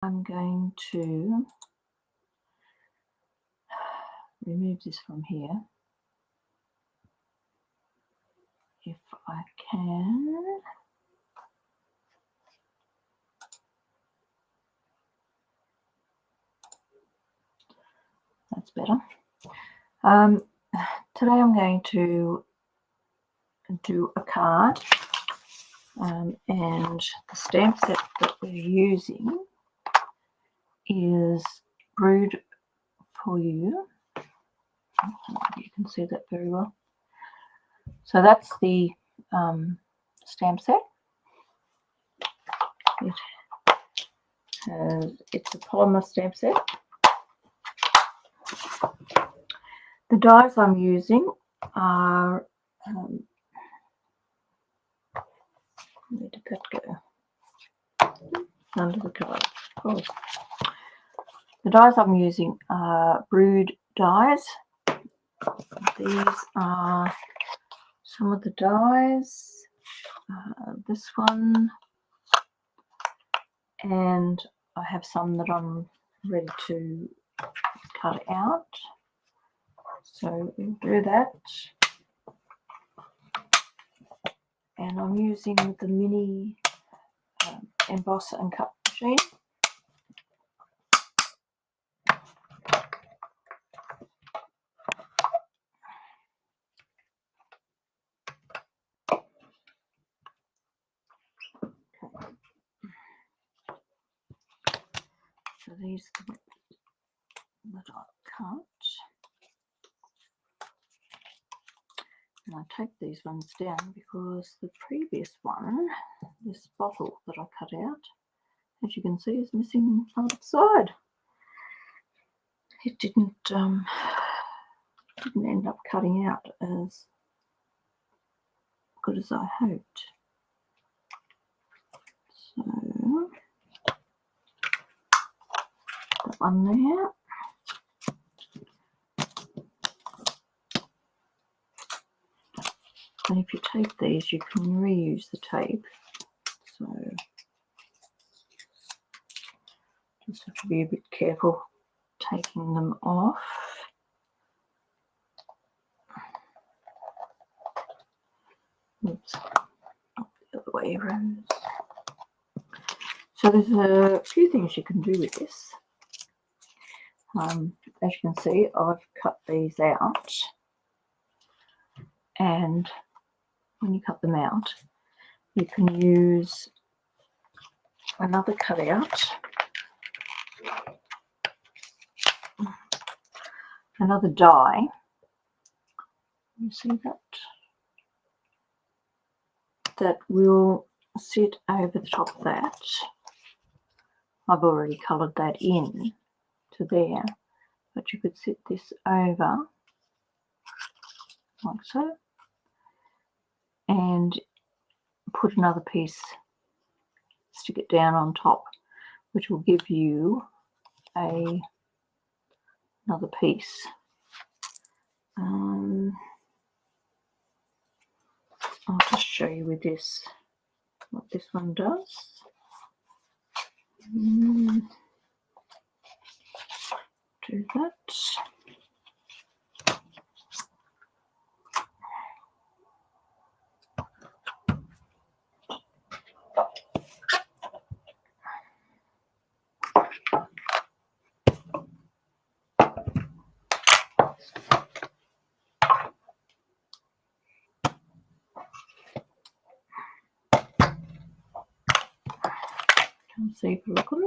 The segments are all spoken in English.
I'm going to remove this from here if I can. That's better. Today I'm going to do a card, and the stamp set that we're using is Brewed for You. You can see that very well. So that's the stamp set. It's a polymer stamp set. The dies I'm using are where did that go? Under the card. Oh. The dies I'm using are Brewed dies. These are some of the dies. This one, and I have some that I'm ready to cut out. So we'll do that. And I'm using the mini embosser and cut machine. So these are that I cut. And I take these ones down because the previous one, this bottle that I cut out, as you can see, is missing part of the side. It didn't end up cutting out as good as I hoped. So that one there. And if you tape these, you can reuse the tape. So just have to be a bit careful taking them off. Oops, not the other way around. So there's a few things you can do with this. As you can see, I've cut these out, and when you cut them out, you can use another cutout, another die. You see that? That will sit over the top of that. I've already coloured that in to there, but you could sit this over like so and put another piece, stick it down on top, which will give you another piece. I'll just show you with this what this one does. Do that. See if you look at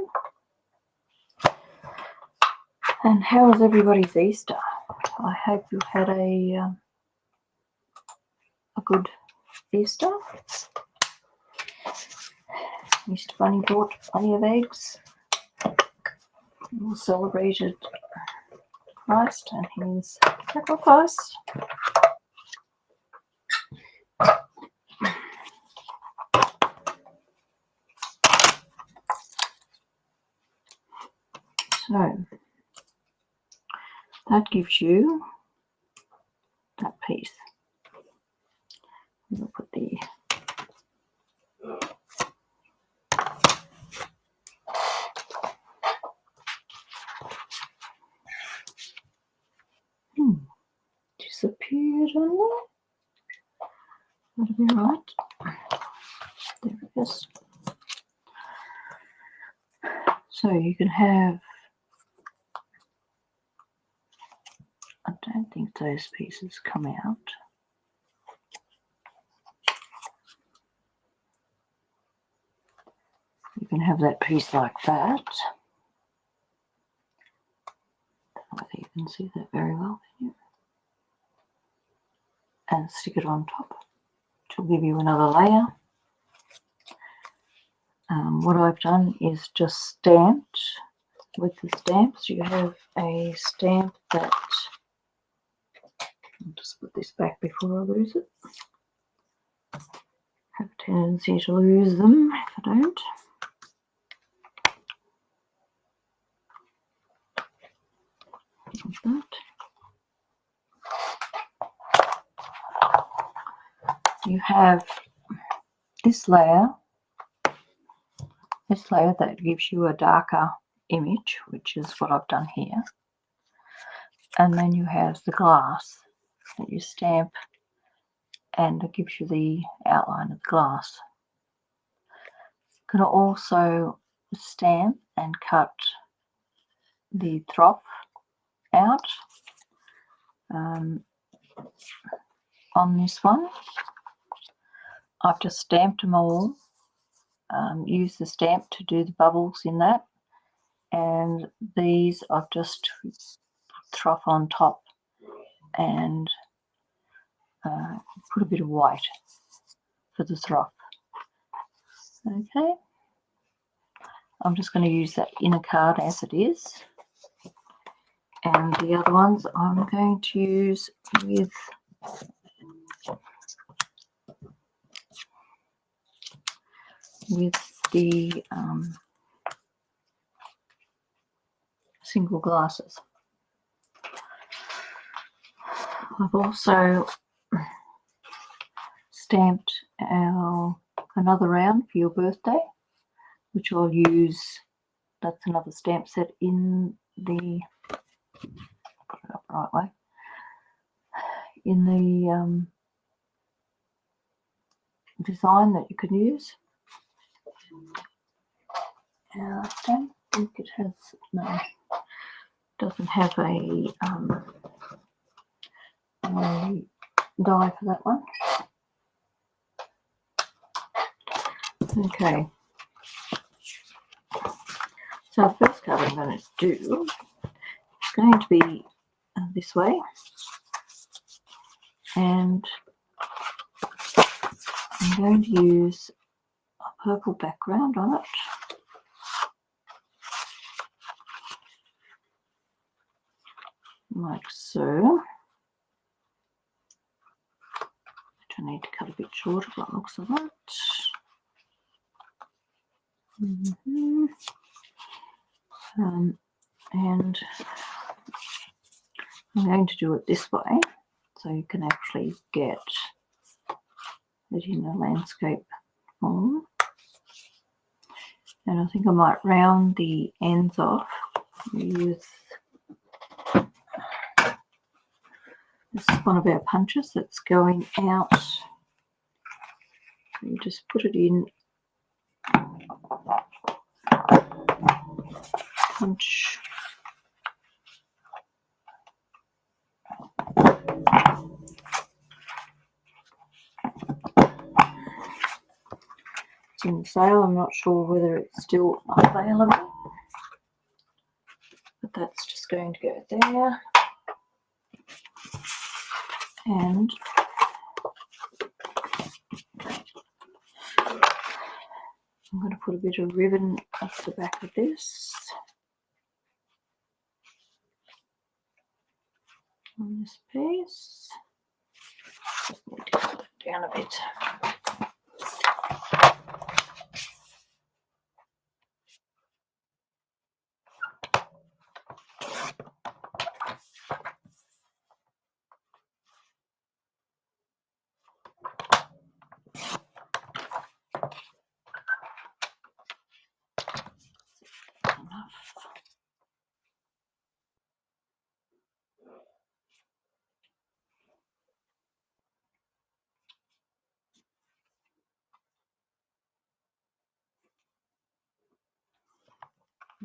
it. And how was everybody's Easter? I hope you had a good Easter. Mr. Bunny bought plenty of eggs. We all celebrated Christ and his sacrifice. So that gives you that piece. We'll put the disappeared on there. That'll be right. There it is. So you can have, I don't think those pieces come out. You can have that piece like that. I don't know whether you can see that very well, can you? And stick it on top, which will give you another layer. What I've done is just stamped. With the stamps, you have a stamp that, I'll just put this back before I lose it. Have a tendency to lose them if I don't. Like that. You have this layer that gives you a darker image, which is what I've done here. And then you have the glass that you stamp, and it gives you the outline of the glass. You can also stamp and cut the trough out on this one. I've just stamped them all, used the stamp to do the bubbles in that, and these I've just trough on top and put a bit of white for the trough. Okay, I'm just going to use that inner card as it is, and the other ones I'm going to use with the single glasses. I've also stamped another round for your birthday, which I'll use. That's another stamp set in the, put it up the right way, in the design that you can use. I don't think it has, no, it doesn't have a die for that one. Okay, so the first card I'm going to do is going to be this way, and I'm going to use a purple background on it. Like so. I need to cut a bit shorter by the looks of that. And I'm going to do it this way so you can actually get it in a landscape form. And I think I might round the ends off with this is one of our punches that's going out. You just put it in, punch, it's in sale. I'm not sure whether it's still available, but that's just going to go there. And I'm going to put a bit of ribbon at the back of this on this piece. Just need to cut it down a bit.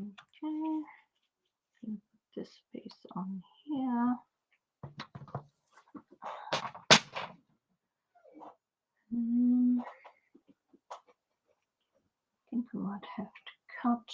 Okay, put this piece on here. I think I might have to cut.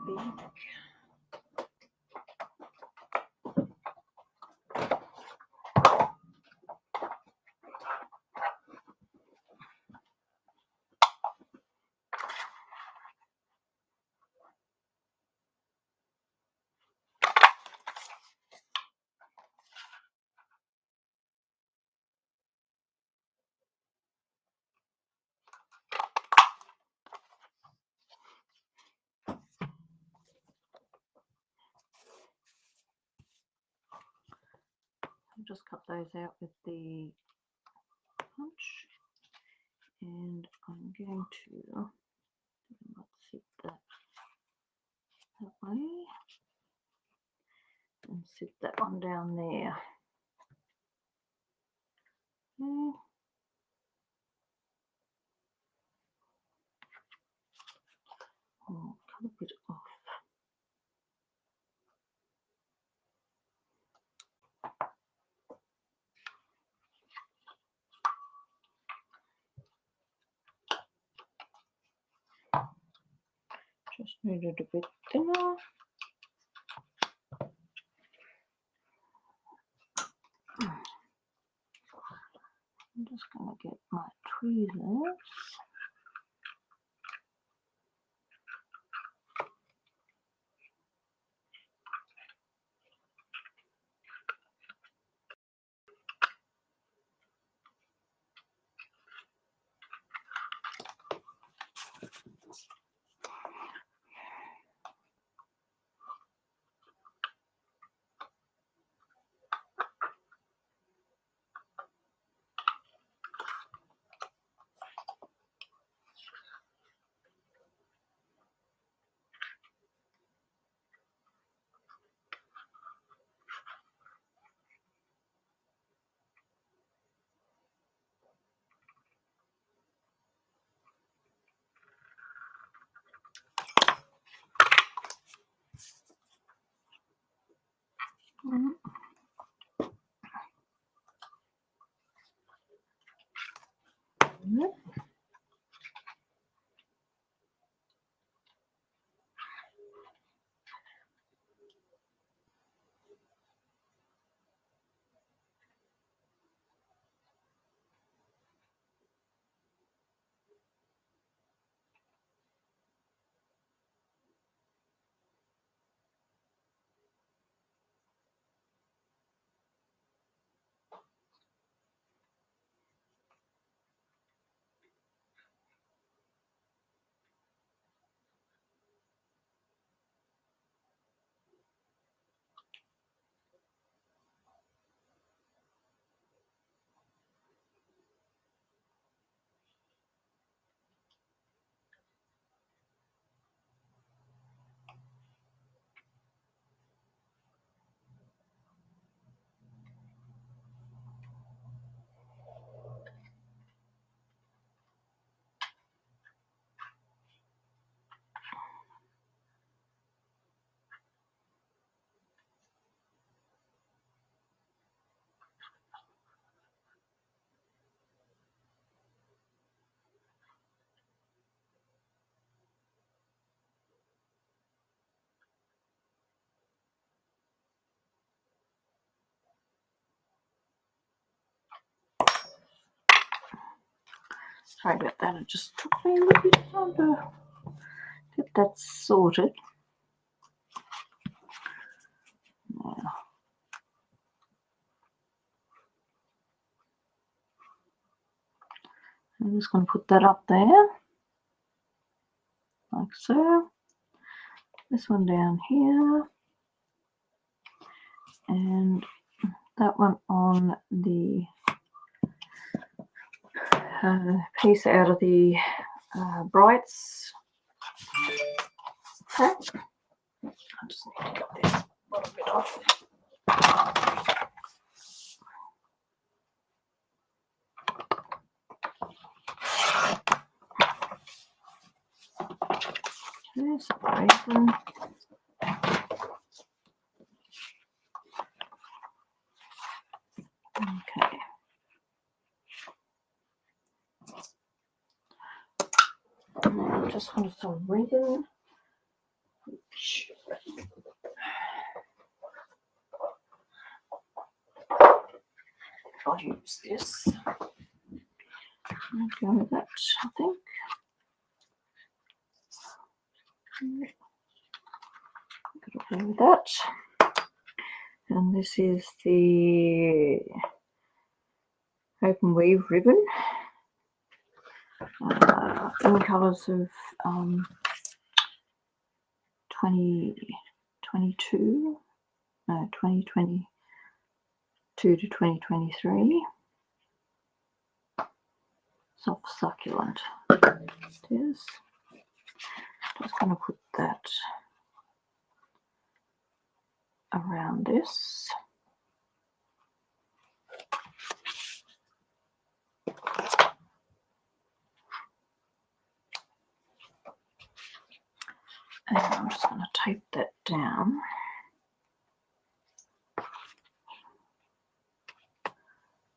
Big. I'll just cut those out with the punch, and I'm going to sit that way and sit that one down there. Okay. I'll cut a bit off. Just need it a bit thinner. I'm just going to get my tweezers. Sorry about that, it just took me a little bit of time to get that sorted. Now, I'm just going to put that up there, like so. This one down here, and that one on the piece out of the Brights pack. I just need to get this little bit off. There's a raisin. Okay. Now I just wanted some raisin. I'll use this. I'll go with that, I think. I'll go with that. And this is the open weave ribbon in colours of 2022 to 2023. Soft succulent. It is. Just going to put that around this. And I'm just going to tape that down.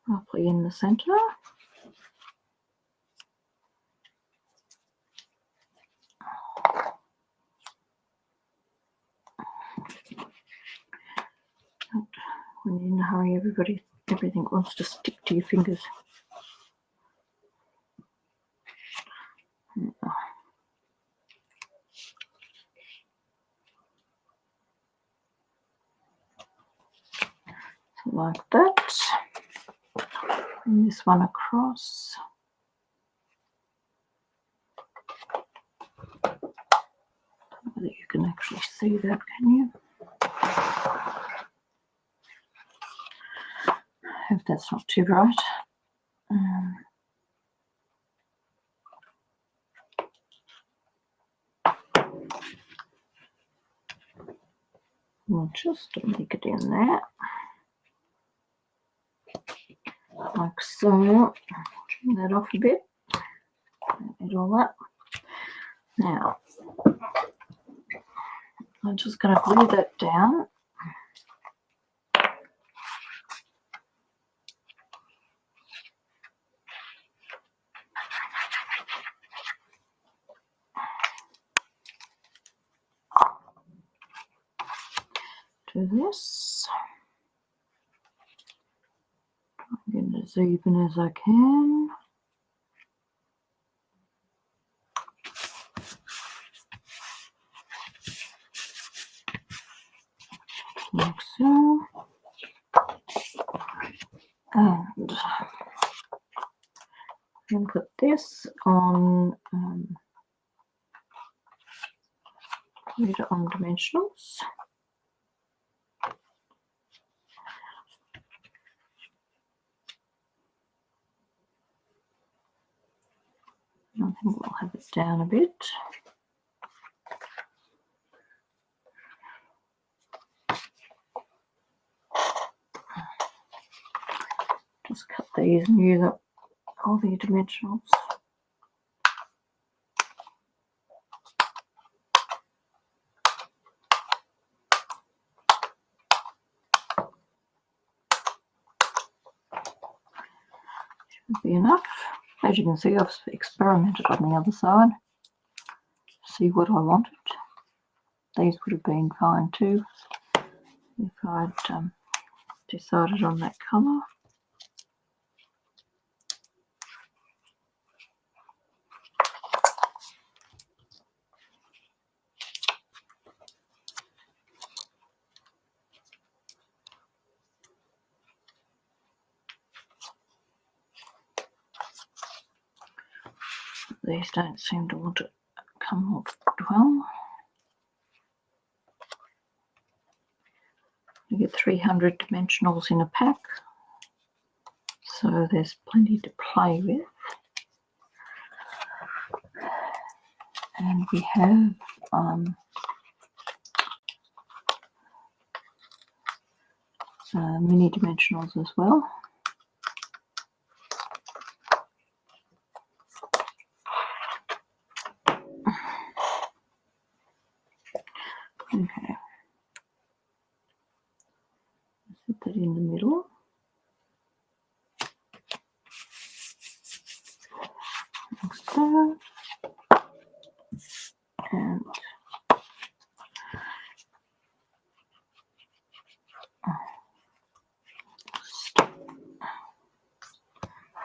Roughly in the centre. When you're in a hurry, everything wants to stick to your fingers. So like that. Bring this one across. I don't know whether you can actually see that, can you? I hope that's not too bright. We'll just make it in there. Like so. Trim that off a bit. Eat all that. Now, I'm just going to glue that down. Do this. Try and get it as even as I can. Like so. And then put this on later on dimensionals. I think we'll have it down a bit. Just cut these and use up all the dimensionals. Should be enough. As you can see, I've experimented on the other side to see what I wanted. These would have been fine too if I'd decided on that colour. These don't seem to want to come off well. You get 300 dimensionals in a pack, so there's plenty to play with. And we have mini dimensionals as well. Okay, put that in the middle. Like so. And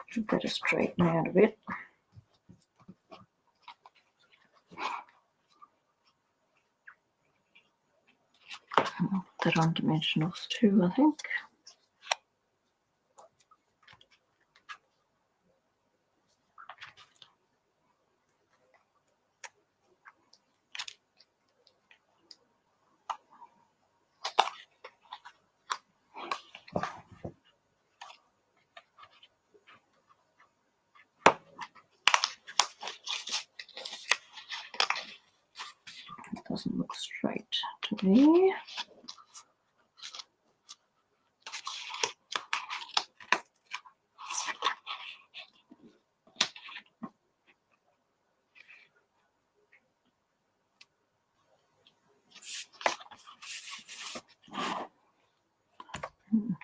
should better straighten out a bit. I'll put that on dimensionals too, I think. It doesn't look straight to me.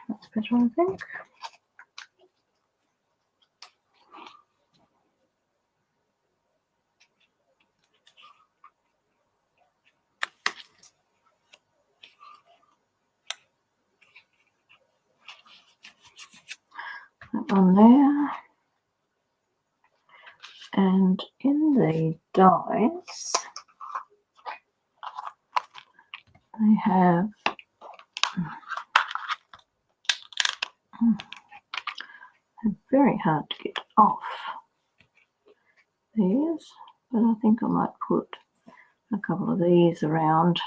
That's better, I think. That one there. And in the dies, they have they're very hard to get off these, but I think I might put a couple of these around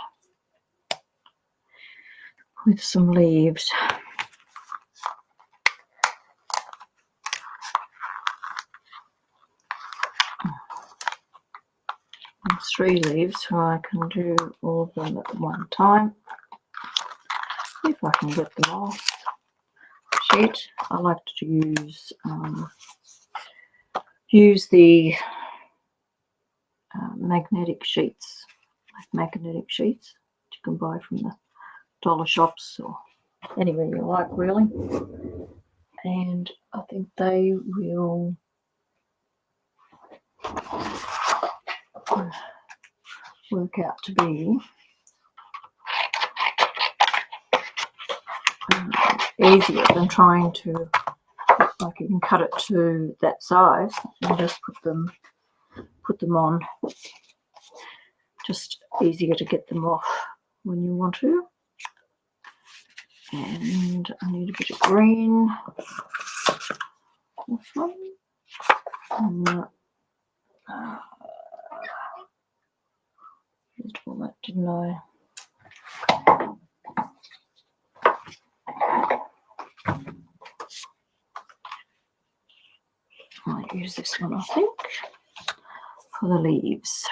with some leaves. And 3 leaves, so I can do all of them at one time. If I can get them off the sheet, I like to use the magnetic sheets, like magnetic sheets that you can buy from the dollar shops or anywhere you like, really. And I think they will work out to be easier than trying to, like, you can cut it to that size and just put them on. Just easier to get them off when you want to. And I need a bit of green. This one. And used all that, didn't I? I might use this one, I think, for the leaves.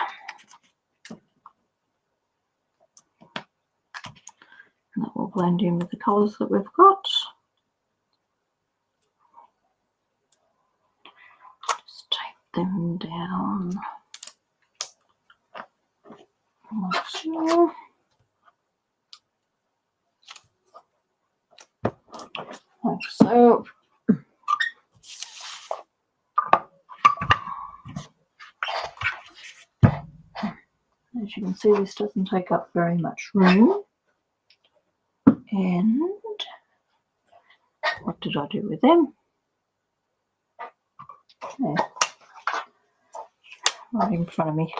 And that will blend in with the colours that we've got. Just tape them down like so. Like so. As you can see, this doesn't take up very much room. And what did I do with them? There, right in front of me.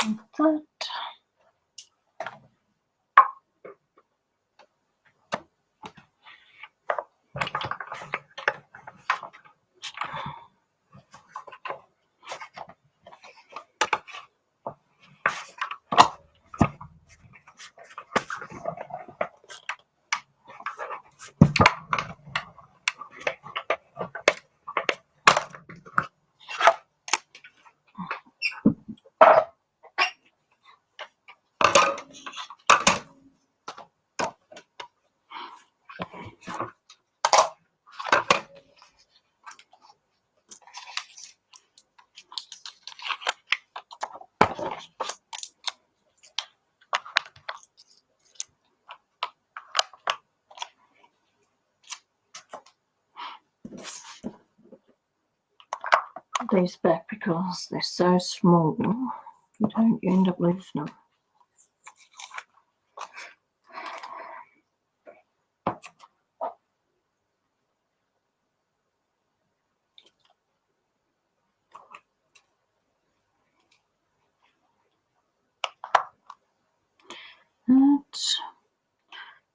Like that. these back because they're so small. You end up losing them.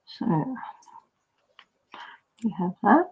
So we have that.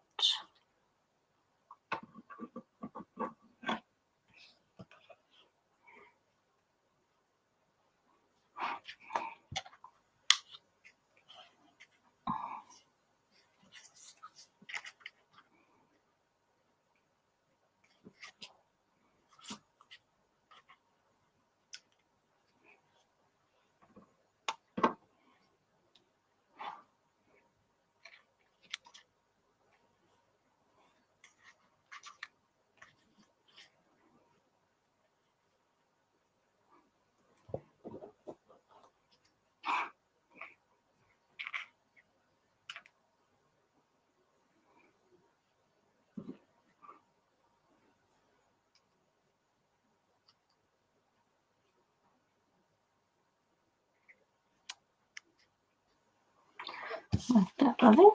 Like that, I think.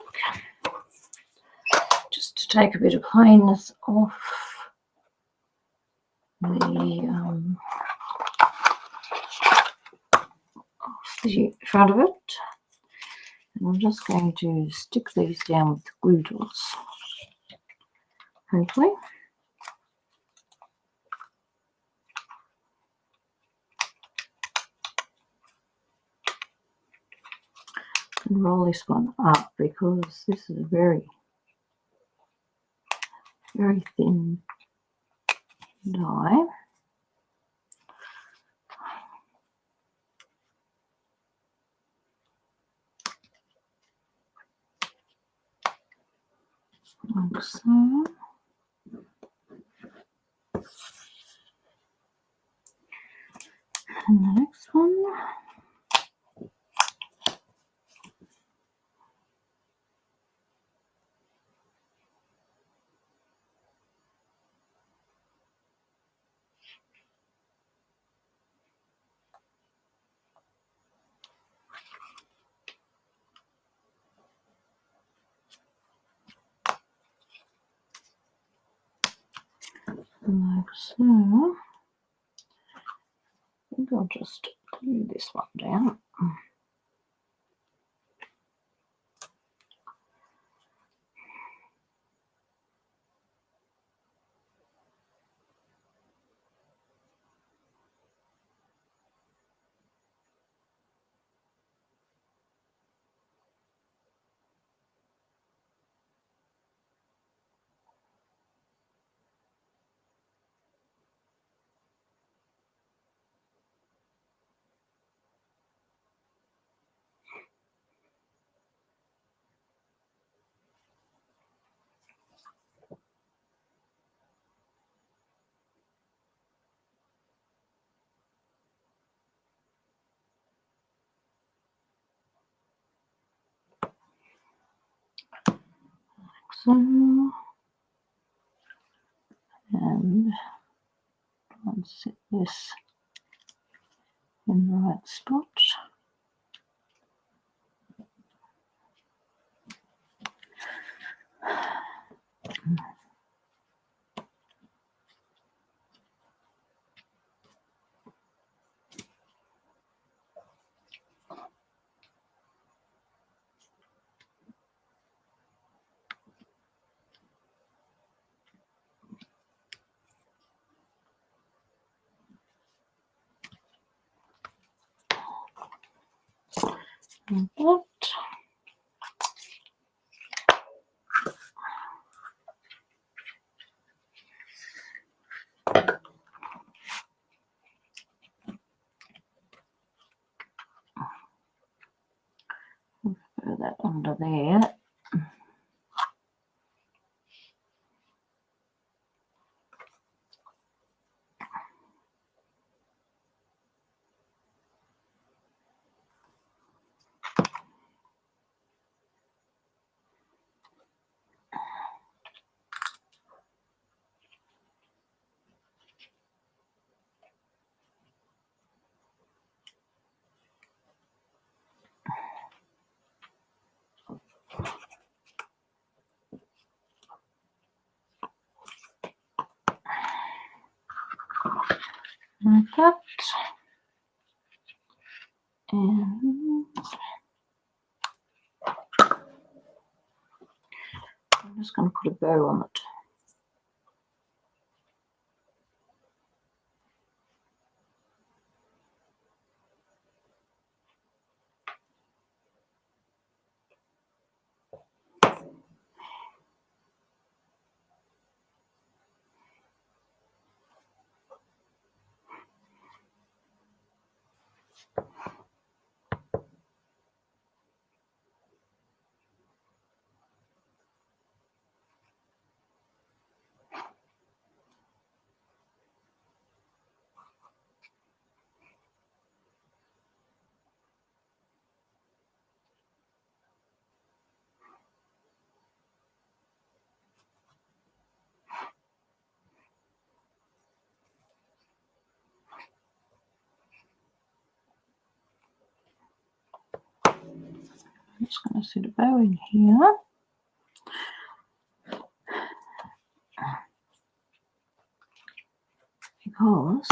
Just to take a bit of plainness off the front of it. And I'm just going to stick these down with the glue dots, hopefully. And roll this one up because this is a very, very thin die. Like so. And the next one. Like so. I think I'll just glue this one down. So, and I'll set this in the right spot. Like that. Throw that under there. like that. And I'm just going to put a bow on it. I'm just going to set a bow in here. Because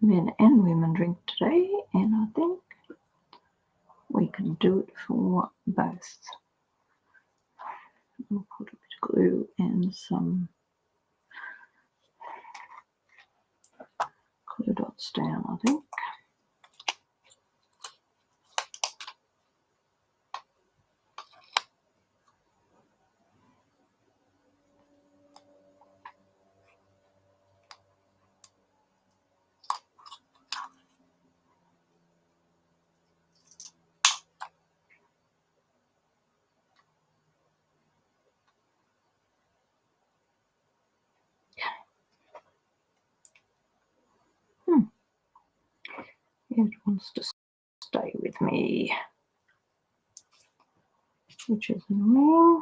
men and women drink today, and I think we can do it for both. I'll put a bit of glue and some glue dots down, I think. It wants to stay with me, which is annoying.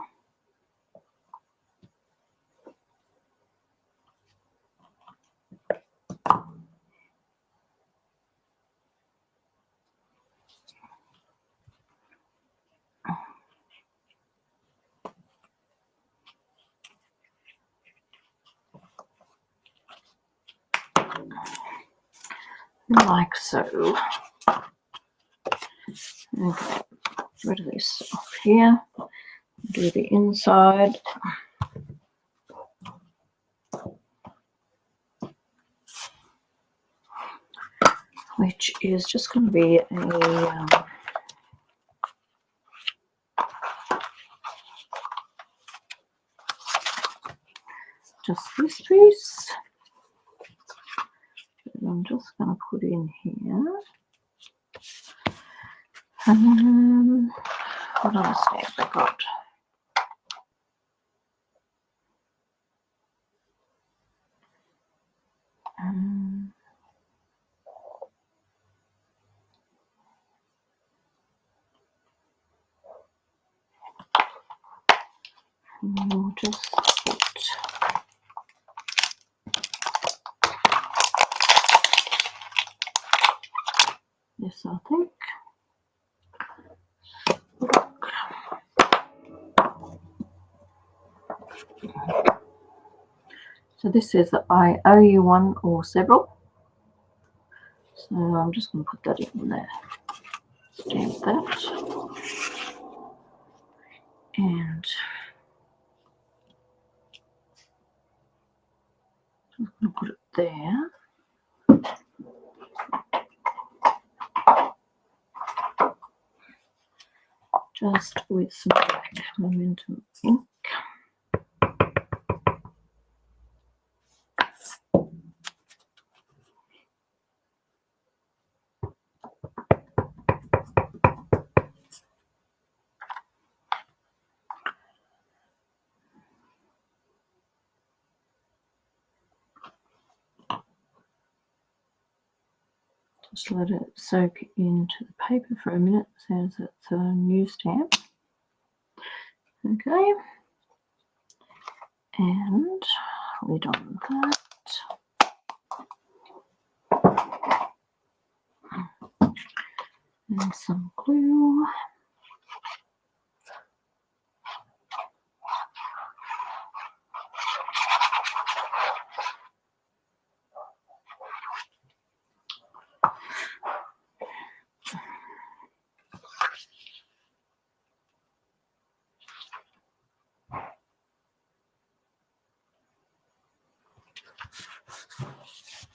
Like so. Okay, get rid of this off here. Do the inside. Which is just going to be a just this piece. I'm just going to put in here. What other stamp I got? We'll just put this, I think. So this says that I owe you one or several. So I'm just going to put that in there. Stamp that. And I'm going to put it there. Just with some black momentum ink. Just let it soak into the paper for a minute as it's a new stamp. Okay. And lid on that. And some glue.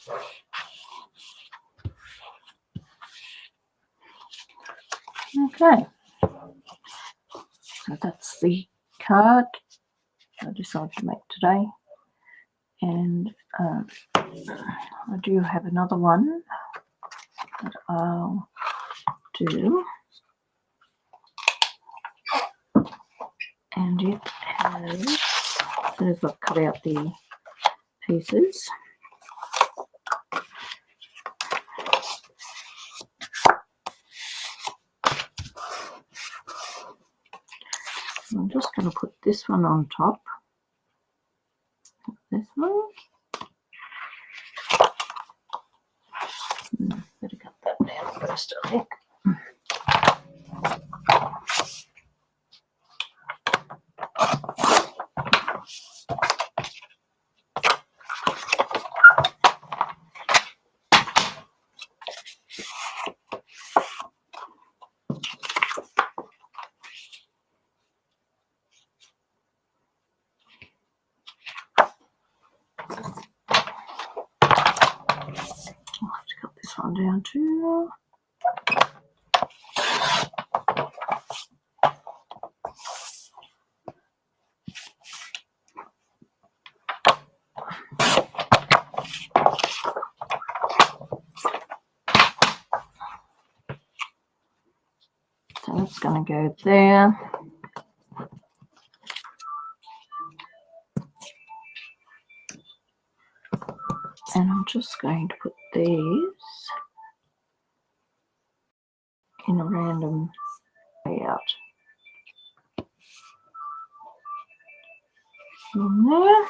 Okay, so that's the card I decided to make today, and I do have another one that I'll do, and it has, as soon as I've cut out the pieces, I'm just going to put this one on top, this one, better cut that down first, I think. I'll have to cut this one down too. So that's going to go there. And I'm just going to put these in a random layout. In there.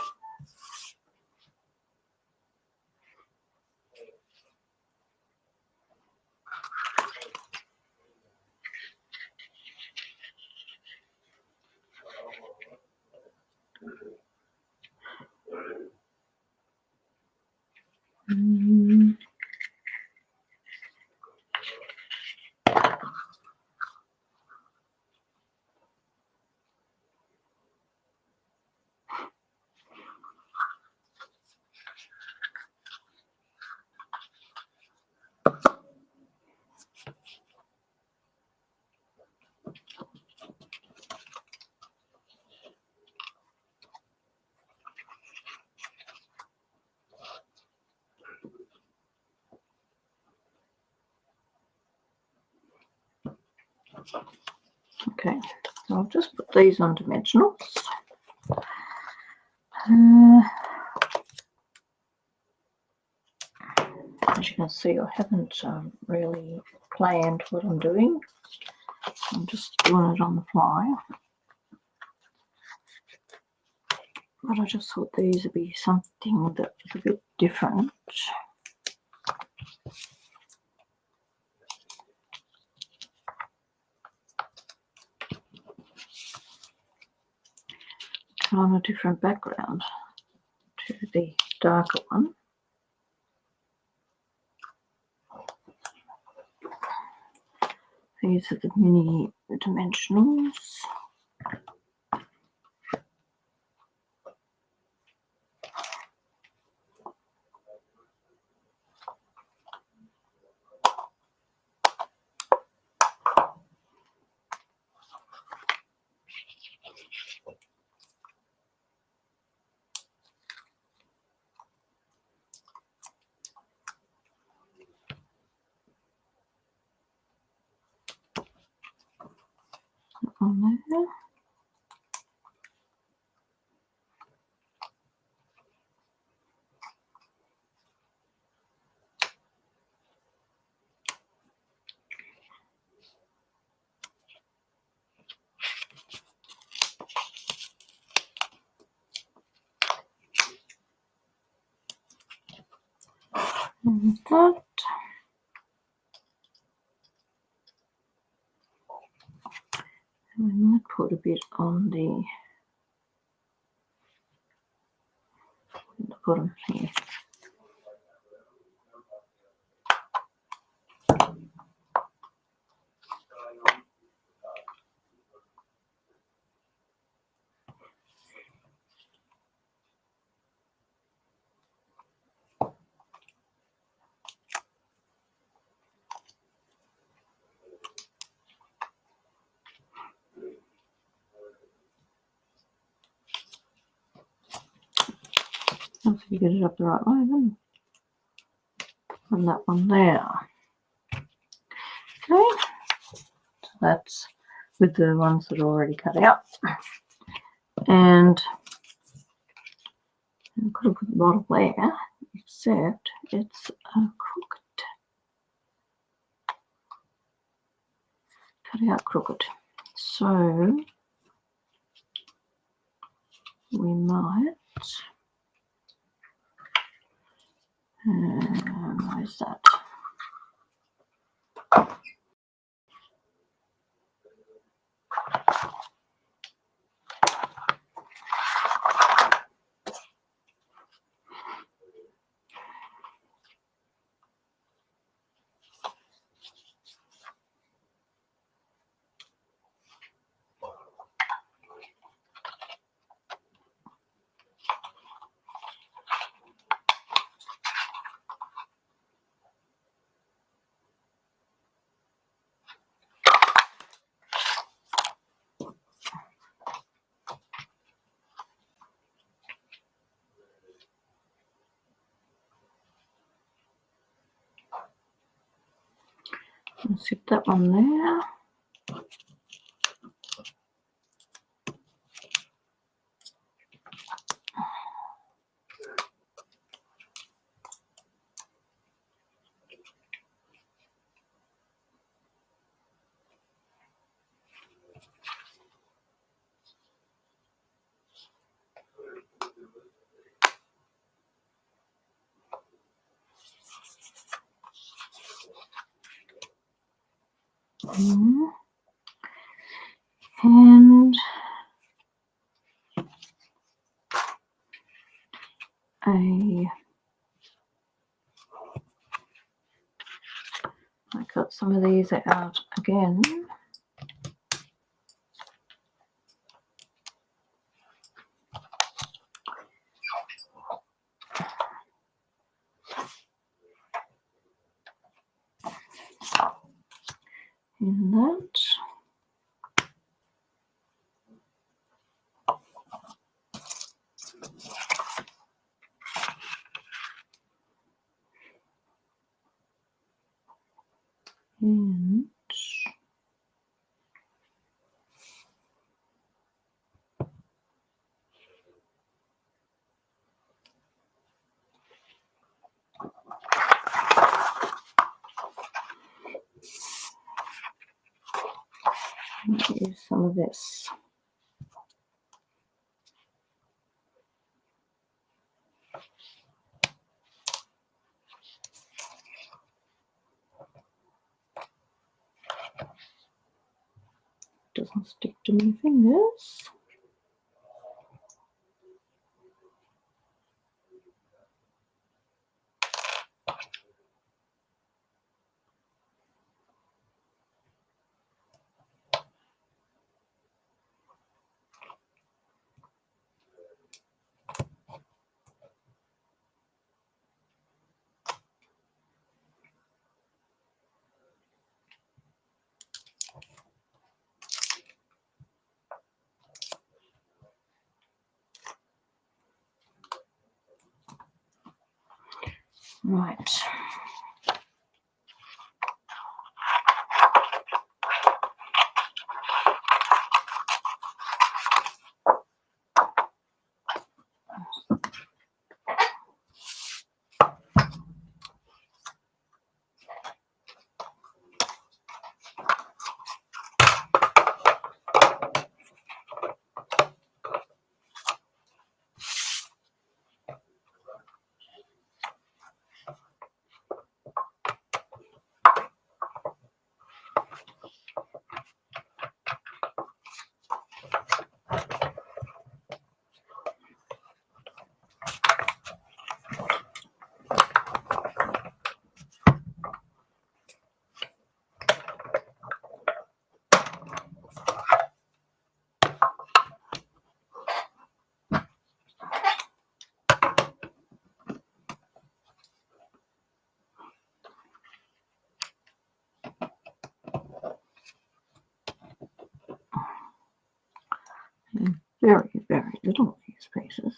Okay, so I'll just put these on dimensionals. As you can see, I haven't really planned what I'm doing. I'm just doing it on the fly. But I just thought these would be something that was a bit different. On a different background to the darker one. These are the mini dimensionals. On there. And that. And we might put a bit on the bottom here. Let's see if you get it up the right way then. And that one there. Okay, so that's with the ones that are already cut out. And I could have put the bottle there, except it's crooked. Cut out crooked. So we might, where's that? I'll stick that one there. And I cut some of these out again. In that. And use some of this. Doesn't stick to my fingers. Right. Very, very little of these pieces.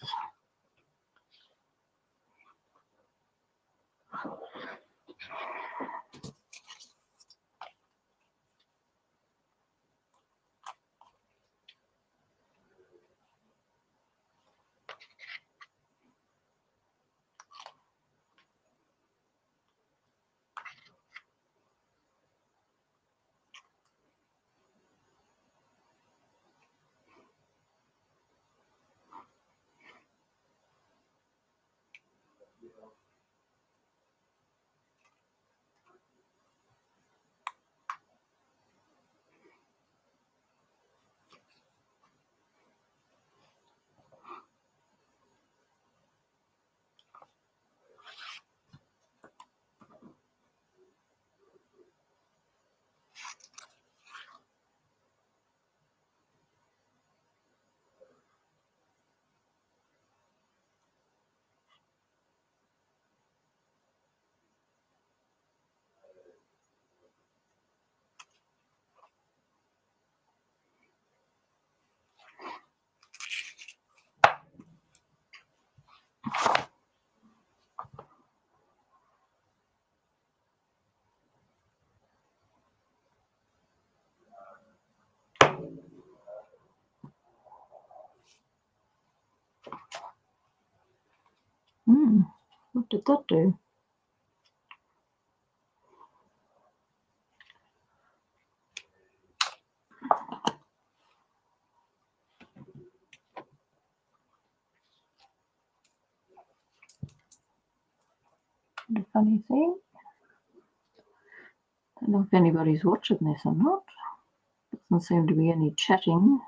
What did that do? A funny thing. I don't know if anybody's watching this or not. Doesn't seem to be any chatting.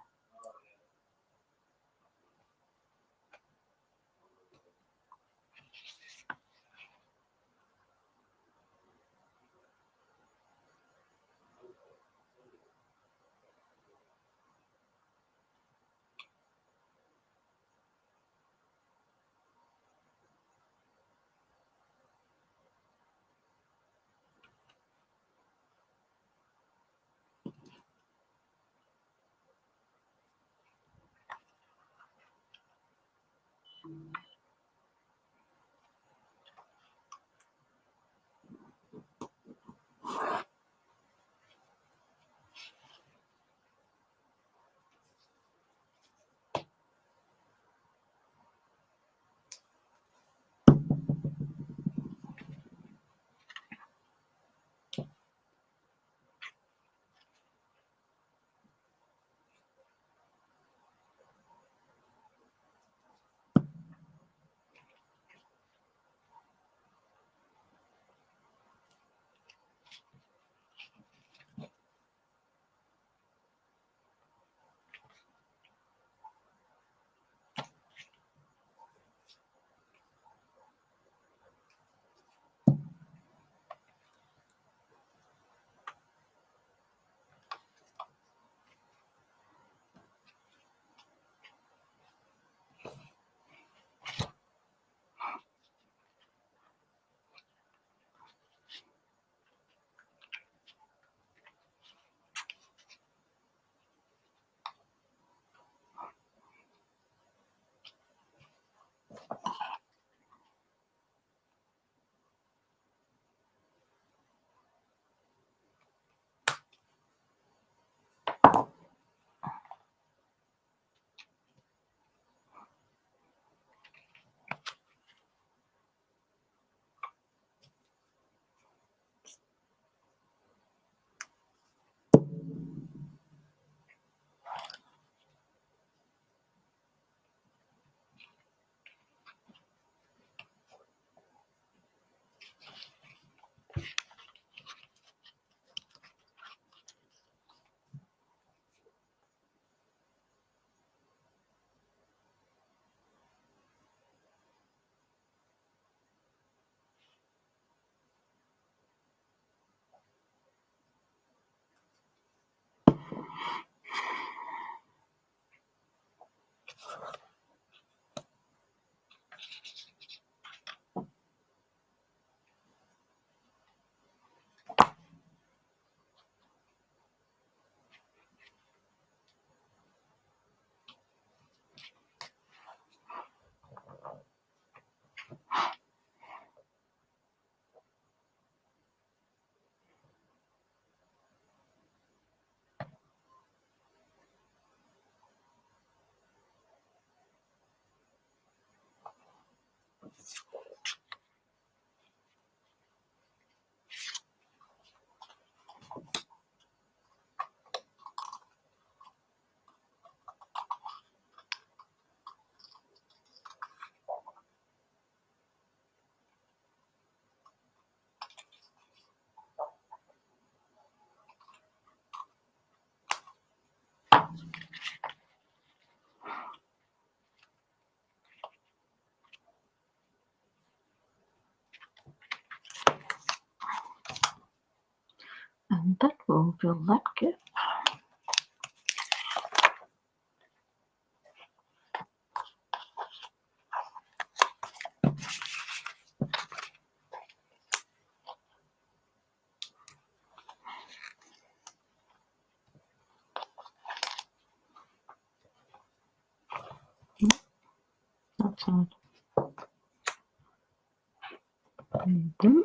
And that will fill that gap. That side. And then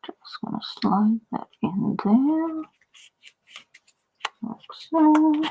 just going to slide that in there, like so.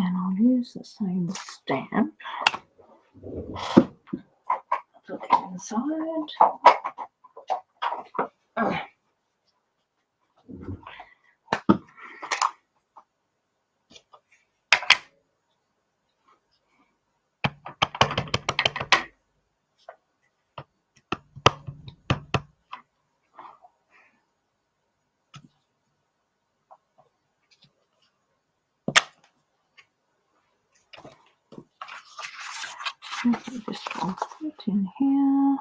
And I'll use the same stamp for the inside. This will fit in here.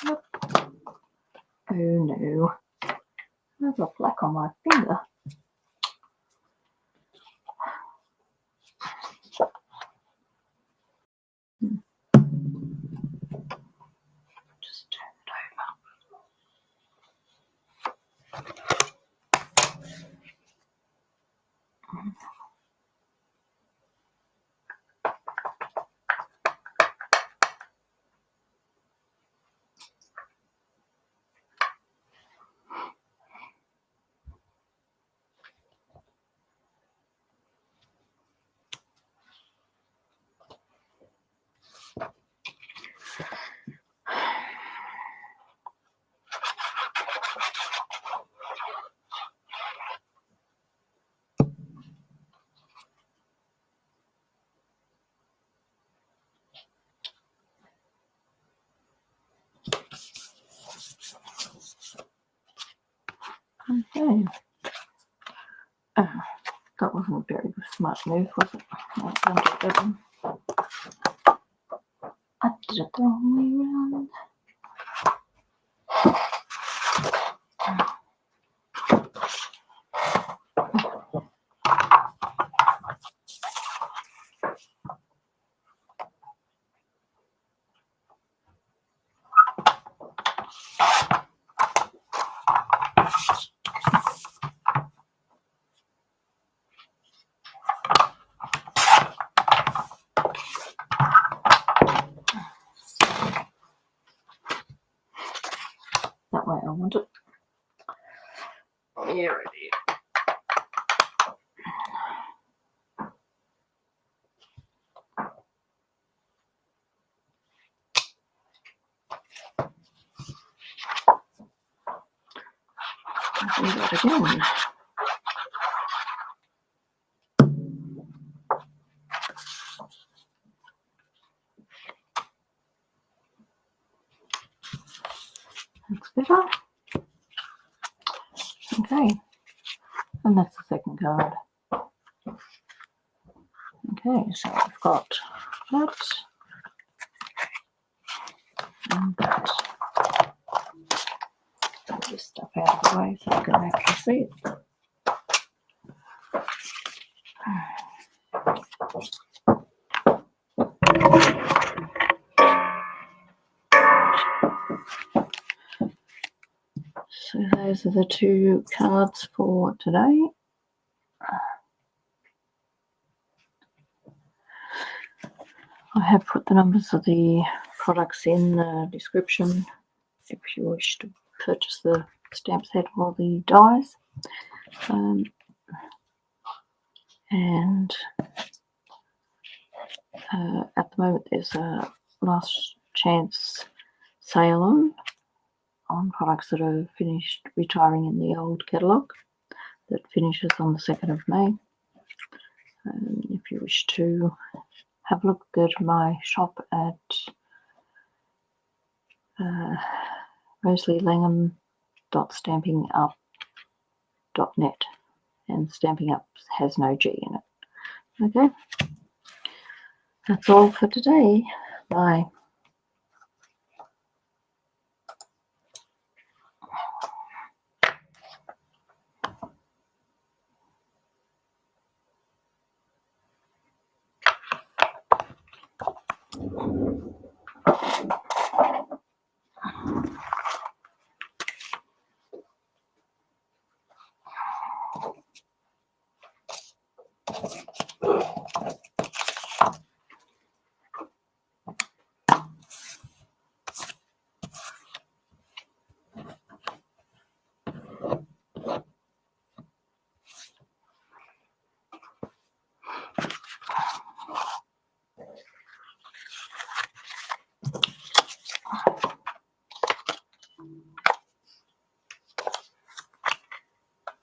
Yep. Oh no, there's a black on my finger. Just turn it over. Okay. That wasn't a very smart move, was it? I did it the wrong way around. That way I want it. Here it is. I'll do that again. Looks better. Okay, and that's the second card. Okay, so I've got that and that. Get this stuff out of the way so I can actually see it. So those are the two cards for today. I have put the numbers of the products in the description if you wish to purchase the stamp set or the dies. And at the moment there's a last chance sale on products that are finished retiring in the old catalogue that finishes on the 2nd of May. If you wish to have a look, go to my shop at rosalielangham.stampingup.net, and Stamping Up has no G in it. Okay, that's all for today. Bye.